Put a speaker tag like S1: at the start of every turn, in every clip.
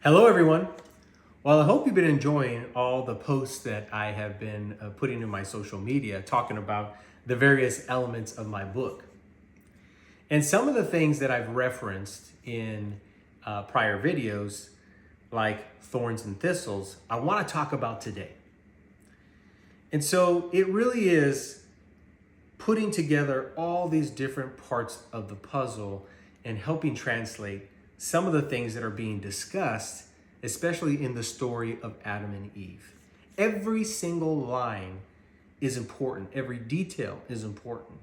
S1: Hello, everyone. Well, I hope you've been enjoying all the posts that I have been putting in my social media talking about the various elements of my book. And some of the things that I've referenced in prior videos, like Thorns and Thistles, I want to talk about today. And so it really is putting together all these different parts of the puzzle and helping translate some of the things that are being discussed, especially in the story of Adam and Eve. Every single line is important. Every detail is important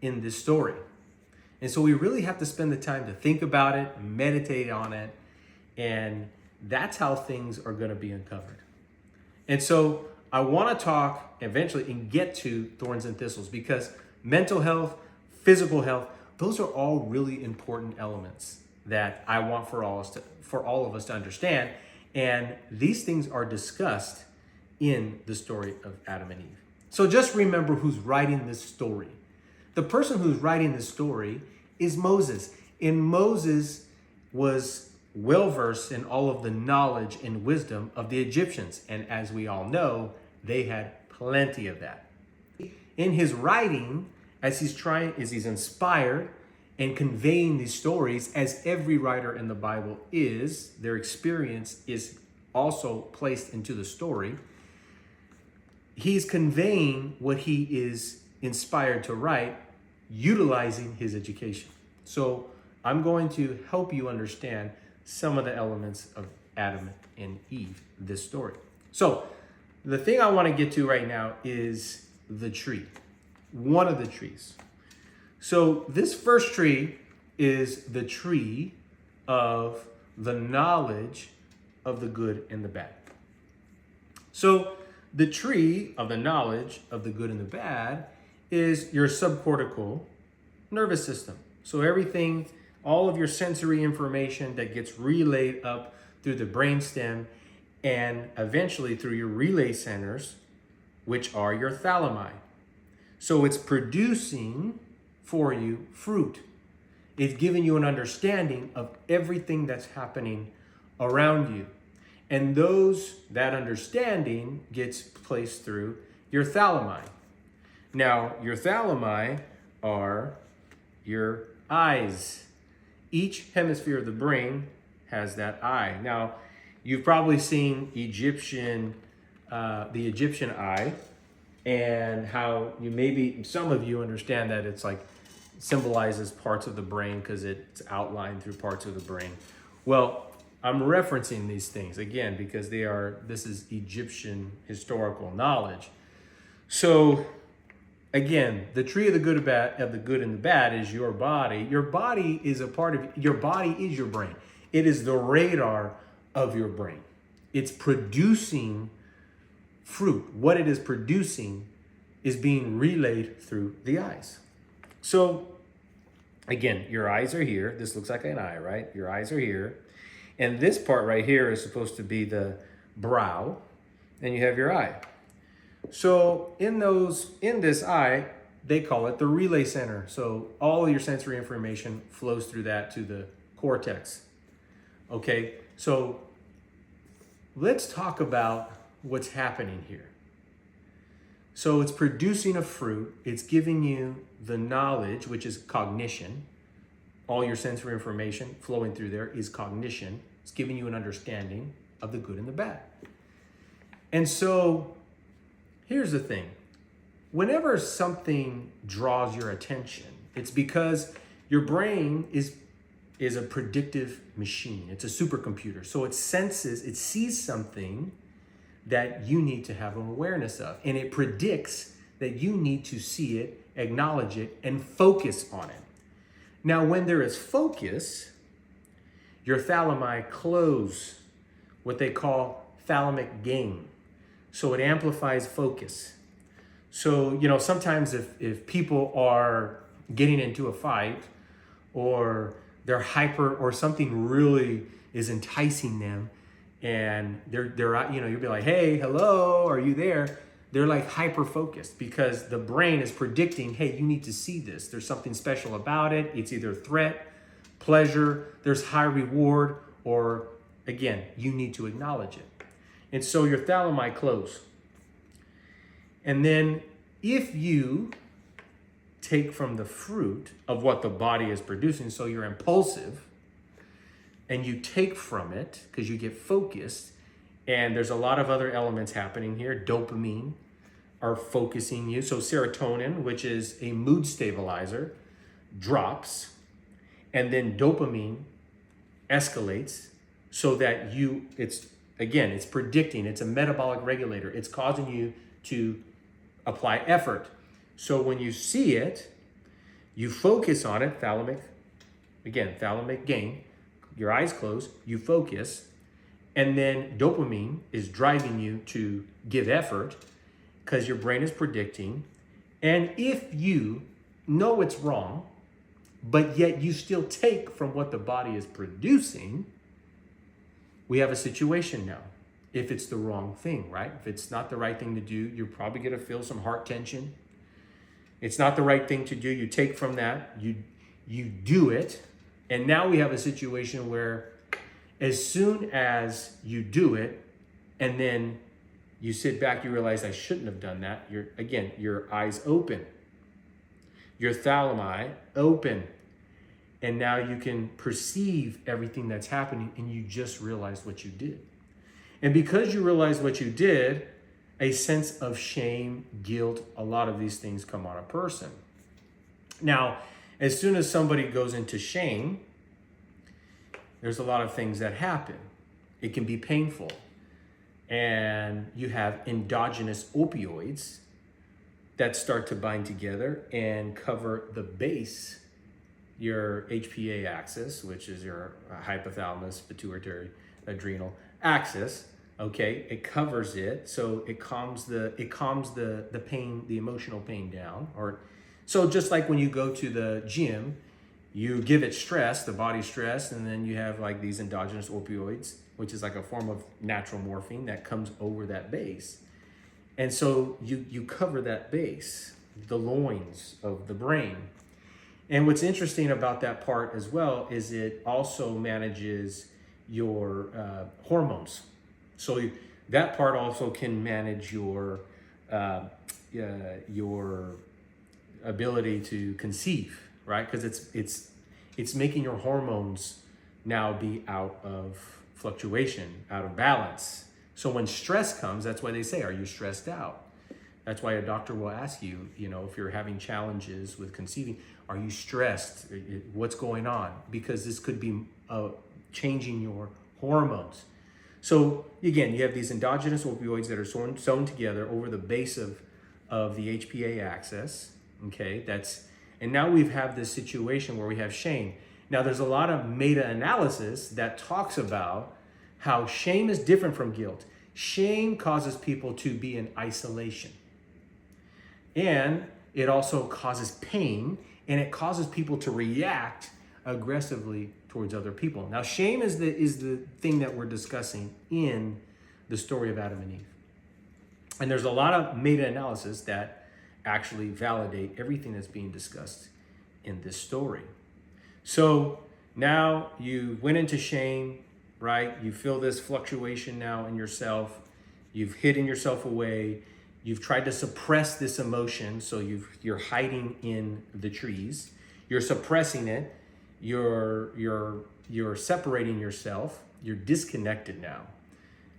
S1: in this story. And so we really have to spend the time to think about it, meditate on it, and that's how things are going to be uncovered. And so I want to talk eventually and get to Thorns and Thistles because mental health, physical health, those are all really important elements that I want for all of us to understand. And these things are discussed in the story of Adam and Eve. So just remember who's writing this story. The person who's writing this story is Moses. And Moses was well-versed in all of the knowledge and wisdom of the Egyptians. And as we all know, they had plenty of that. In his writing, as he's inspired and conveying these stories, as every writer in the Bible is, their experience is also placed into the story. He's conveying what he is inspired to write, utilizing his education. So I'm going to help you understand some of the elements of Adam and Eve, this story. So the thing I want to get to right now is the tree, one of the trees. So this first tree is the tree of the knowledge of the good and the bad. So the tree of the knowledge of the good and the bad is your subcortical nervous system. So everything, all of your sensory information that gets relayed up through the brainstem and eventually through your relay centers, which are your thalami. So it's producing for you fruit. It's giving you an understanding of everything that's happening around you. And that understanding gets placed through your thalami. Now, your thalami are your eyes. Each hemisphere of the brain has that eye. Now, you've probably seen the Egyptian eye, and how some of you understand that it's like symbolizes parts of the brain because it's outlined through parts of the brain. Well, I'm referencing these things again because this is Egyptian historical knowledge. So again, the tree of the good and the bad is your body. Your body is your body is your brain. It is the radar of your brain. It's producing fruit. What it is producing is being relayed through the eyes. So again, your eyes are here. This looks like an eye, right? Your eyes are here. And this part right here is supposed to be the brow, and you have your eye. So in this eye, they call it the relay center. So all of your sensory information flows through that to the cortex. Okay, so let's talk about what's happening here. So it's producing a fruit. It's giving you the knowledge, which is cognition. All your sensory information flowing through there is cognition. It's giving you an understanding of the good and the bad. And so here's the thing. Whenever something draws your attention, it's because your brain is a predictive machine. It's a supercomputer. So it sees something that you need to have an awareness of. And it predicts that you need to see it, acknowledge it, and focus on it. Now, when there is focus, your thalami close what they call thalamic gain. So it amplifies focus. So, sometimes if people are getting into a fight or they're hyper or something really is enticing them, and they're you'll be like, hey, hello, are you there? They're like hyper focused because the brain is predicting, hey, you need to see this. There's something special about it. It's either threat, pleasure, there's high reward, or again, you need to acknowledge it. And so your thalami close. And then if you take from the fruit of what the body is producing, so you're impulsive, and you take from it because you get focused, and there's a lot of other elements happening here. Dopamine are focusing you. So serotonin, which is a mood stabilizer, drops, and then dopamine escalates so that it's predicting, it's a metabolic regulator. It's causing you to apply effort. So when you see it, you focus on it, thalamic gain, your eyes closed, you focus, and then dopamine is driving you to give effort because your brain is predicting. And if you know it's wrong, but yet you still take from what the body is producing, we have a situation now. If it's the wrong thing, right? If it's not the right thing to do, you're probably going to feel some heart tension. It's not the right thing to do. You take from that, you do it. And now we have a situation where as soon as you do it, and then you sit back, you realize I shouldn't have done that. Your eyes open, your thalami open, and now you can perceive everything that's happening, and you just realized what you did. And because you realize what you did, a sense of shame, guilt, a lot of these things come on a person. Now, as soon as somebody goes into shame, there's a lot of things that happen. It can be painful. And you have endogenous opioids that start to bind together and cover the base, your HPA axis, which is your hypothalamus, pituitary, adrenal axis. Okay, it covers it, so it calms the pain, the emotional pain down. Or so just like when you go to the gym, you give it stress, the body stress, and then you have like these endogenous opioids, which is like a form of natural morphine that comes over that base. And so you cover that base, the loins of the brain. And what's interesting about that part as well is it also manages your hormones. So that part also can manage your ability to conceive, right? Because it's making your hormones now be out of fluctuation, out of balance. So when stress comes, that's why they say, are you stressed out? That's why a doctor will ask you, if you're having challenges with conceiving, are you stressed? What's going on? Because this could be changing your hormones. So again, you have these endogenous opioids that are sewn together over the base of the HPA axis. Okay, and now we have this situation where we have shame. Now there's a lot of meta-analysis that talks about how shame is different from guilt. Shame causes people to be in isolation. And it also causes pain, and it causes people to react aggressively towards other people. Now, shame is the thing that we're discussing in the story of Adam and Eve. And there's a lot of meta-analysis that actually validate everything that's being discussed in this story. So now you went into shame, right? You feel this fluctuation now in yourself. You've hidden yourself away. You've tried to suppress this emotion, so you're hiding in the trees. You're suppressing it. You're separating yourself. You're disconnected now,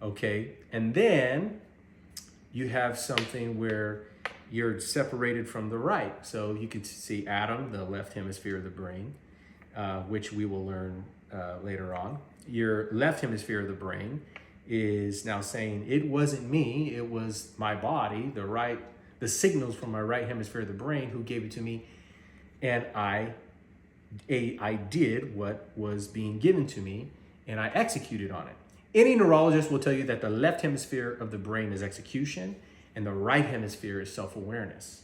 S1: okay? And then you have something where you're separated from the right. So you can see Adam, the left hemisphere of the brain, which we will learn later on. Your left hemisphere of the brain is now saying, it wasn't me, it was my body, the signals from my right hemisphere of the brain who gave it to me, and I did what was being given to me, and I executed on it. Any neurologist will tell you that the left hemisphere of the brain is execution, and the right hemisphere is self-awareness.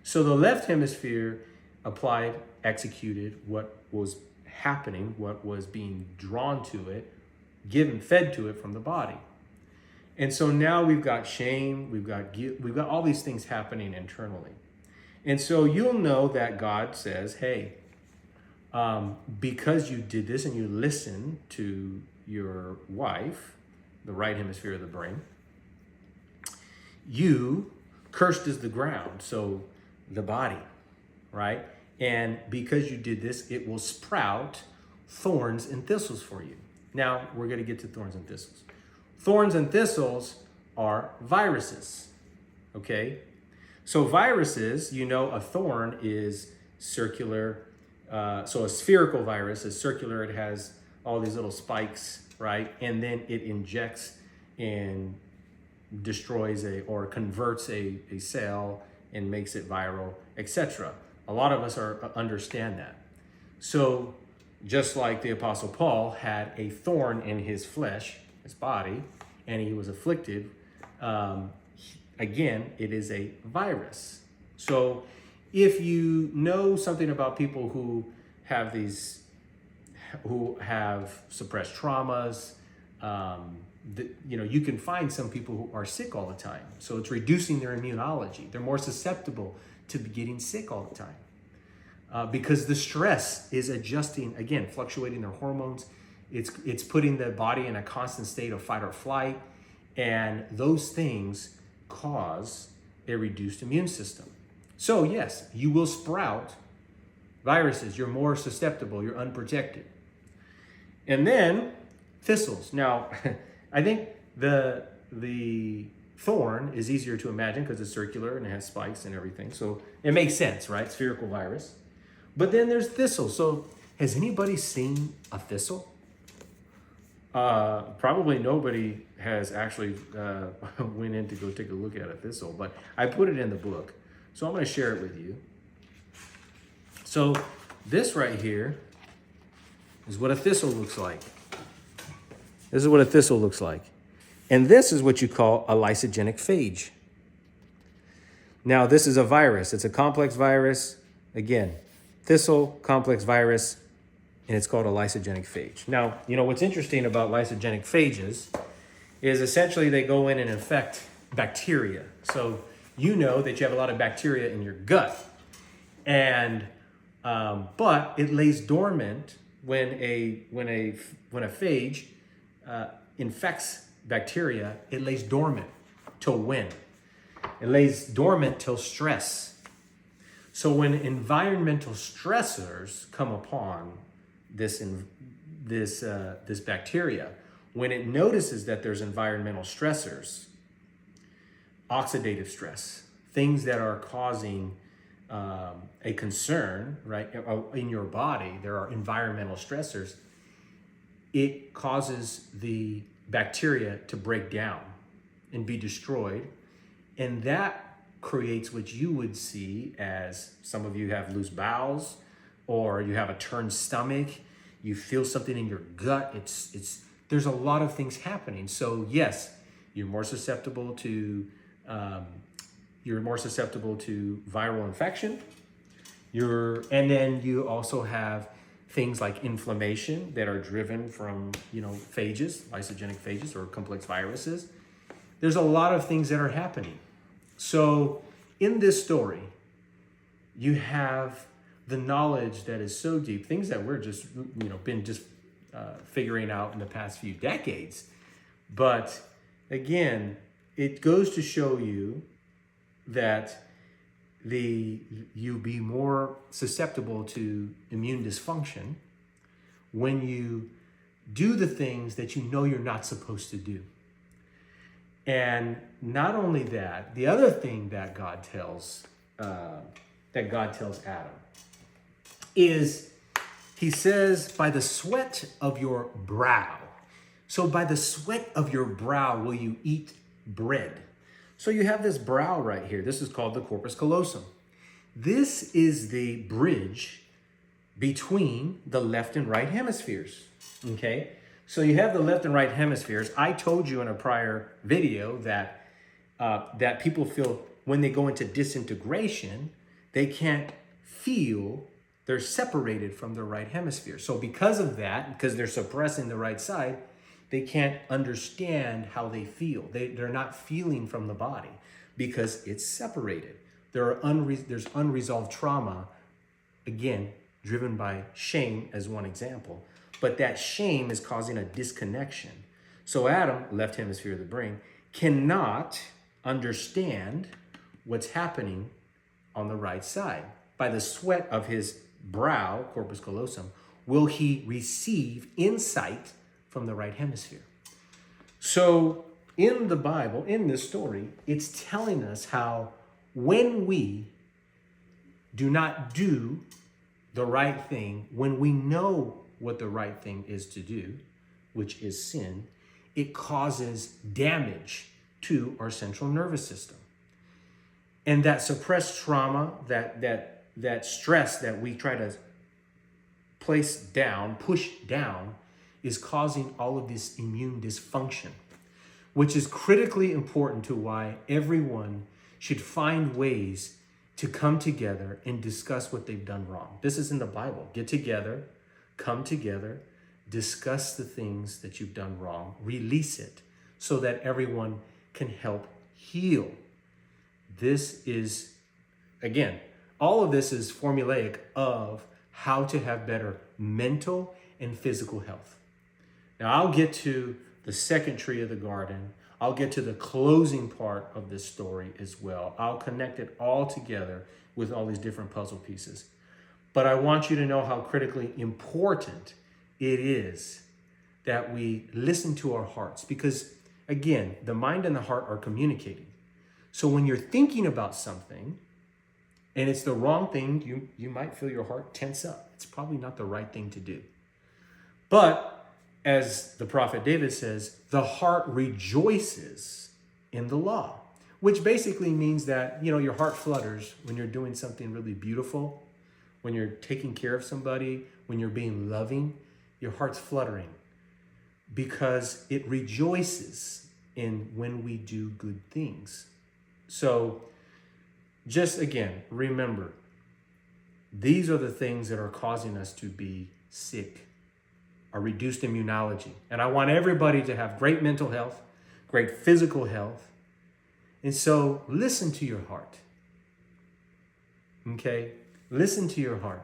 S1: So the left hemisphere applied, executed what was happening, what was being drawn to it, fed to it from the body. And so now we've got shame, we've got guilt, we've got all these things happening internally. And so you'll know that God says, hey, because you did this and you listened to your wife, the right hemisphere of the brain, you cursed is the ground, so the body, right? And because you did this, it will sprout thorns and thistles for you. Now, we're going to get to thorns and thistles. Thorns and thistles are viruses, okay? So viruses, you know, a thorn is circular. So a spherical virus is circular. It has all these little spikes, right? And then it injects and destroys or converts a cell and makes it viral, etc. A lot of us understand that. So just like the Apostle Paul had a thorn in his flesh, his body, and he was afflicted, again, it is a virus. So if you know something about people who have suppressed traumas, you can find some people who are sick all the time. So it's reducing their immunology. They're more susceptible to getting sick all the time because the stress is adjusting, again, fluctuating their hormones. It's putting the body in a constant state of fight or flight, and those things cause a reduced immune system. So yes, you will sprout viruses. You're more susceptible. You're unprotected. And then thistles. Now, I think the thorn is easier to imagine because it's circular and it has spikes and everything. So it makes sense, right? Spherical virus. But then there's thistles. So has anybody seen a thistle? Probably nobody has actually went in to go take a look at a thistle, but I put it in the book. So I'm going to share it with you. So this right here is what a thistle looks like. This is what a thistle looks like. And this is what you call a lysogenic phage. Now, this is a virus. It's a complex virus. Again, thistle, complex virus, and it's called a lysogenic phage. Now, you know what's interesting about lysogenic phages is essentially they go in and infect bacteria. So you know that you have a lot of bacteria in your gut, and but it lays dormant when a phage infects bacteria. It lays dormant till when? It lays dormant till stress. So when environmental stressors come upon this bacteria, when it notices that there's environmental stressors, oxidative stress, things that are causing a concern, right, in your body, there are environmental stressors, it causes the bacteria to break down and be destroyed. And that creates what you would see as, some of you have loose bowels, or you have a turned stomach, you feel something in your gut. There's a lot of things happening. So yes, you're more susceptible to viral infection. And then you also have things like inflammation that are driven from, phages, lysogenic phages or complex viruses. There's a lot of things that are happening. So in this story, you have the knowledge that is so deep, things that we're just, been figuring out in the past few decades. But again, it goes to show you that you be more susceptible to immune dysfunction when you do the things that you know you're not supposed to do. And not only that, the other thing that God tells Adam is, he says, by the sweat of your brow. So by the sweat of your brow will you eat bread. So you have this brow right here. This is called the corpus callosum. This is the bridge between the left and right hemispheres, okay? So you have the left and right hemispheres. I told you in a prior video that people feel when they go into disintegration, they can't feel, they're separated from the right hemisphere. So because of that, because they're suppressing the right side, they can't understand how they feel. They're not feeling from the body because it's separated. There's unresolved trauma, again, driven by shame as one example. but that shame is causing a disconnection. So Adam, left hemisphere of the brain, cannot understand what's happening on the right side. By the sweat of his brow, corpus callosum, will he receive insight from the right hemisphere. So in the Bible, in this story, it's telling us how when we do not do the right thing, when we know what the right thing is to do, which is sin, it causes damage to our central nervous system. And that suppressed trauma, that stress that we try to push down, is causing all of this immune dysfunction, which is critically important to why everyone should find ways to come together and discuss what they've done wrong. This is in the Bible. Get together, come together, discuss the things that you've done wrong, release it so that everyone can help heal. This is, again, all of this is formulaic of how to have better mental and physical health. Now, I'll get to the second tree of the garden. I'll get to the closing part of this story as well. I'll connect it all together with all these different puzzle pieces. But I want you to know how critically important it is that we listen to our hearts, because, again, the mind and the heart are communicating. So when you're thinking about something and it's the wrong thing, you might feel your heart tense up. It's probably not the right thing to do. But as the prophet David says, the heart rejoices in the law, which basically means that, your heart flutters when you're doing something really beautiful, when you're taking care of somebody, when you're being loving, your heart's fluttering because it rejoices in when we do good things. So just again, remember, these are the things that are causing us to be sick, our reduced immunology. And I want everybody to have great mental health, great physical health. And so listen to your heart. Okay? Listen to your heart.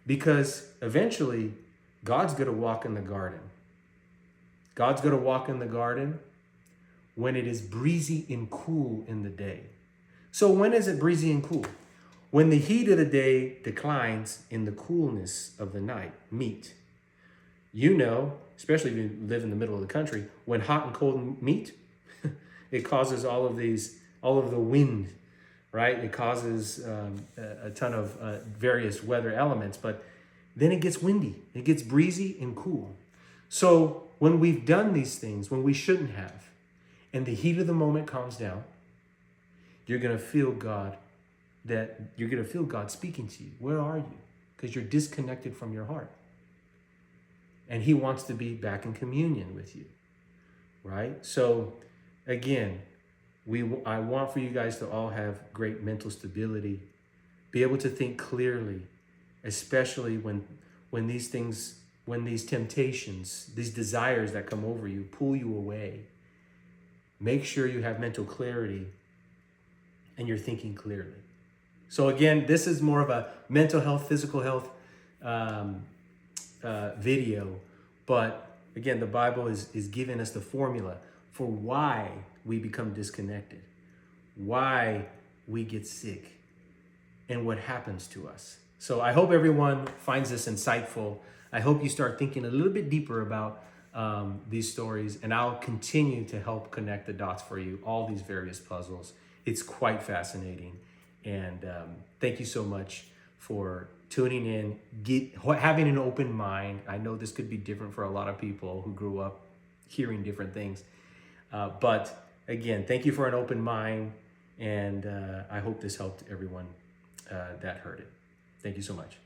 S1: Because eventually, God's going to walk in the garden. God's going to walk in the garden when it is breezy and cool in the day. So when is it breezy and cool? When the heat of the day declines in the coolness of the night. Meet. Especially if you live in the middle of the country, when hot and cold meet, it causes all of the wind, right? It causes a ton of various weather elements, but then it gets windy. It gets breezy and cool. So when we've done these things, when we shouldn't have, and the heat of the moment calms down, you're going to feel God speaking to you. Where are you? Because you're disconnected from your heart. And he wants to be back in communion with you, right? So again, I want for you guys to all have great mental stability, be able to think clearly, especially when these temptations, these desires that come over you, pull you away. Make sure you have mental clarity and you're thinking clearly. So again, this is more of a mental health, physical health video. But again, the Bible is giving us the formula for why we become disconnected, why we get sick, and what happens to us. So I hope everyone finds this insightful. I hope you start thinking a little bit deeper about these stories, and I'll continue to help connect the dots for you, all these various puzzles. It's quite fascinating. And thank you so much for tuning in, having an open mind. I know this could be different for a lot of people who grew up hearing different things. But again, thank you for an open mind. And I hope this helped everyone that heard it. Thank you so much.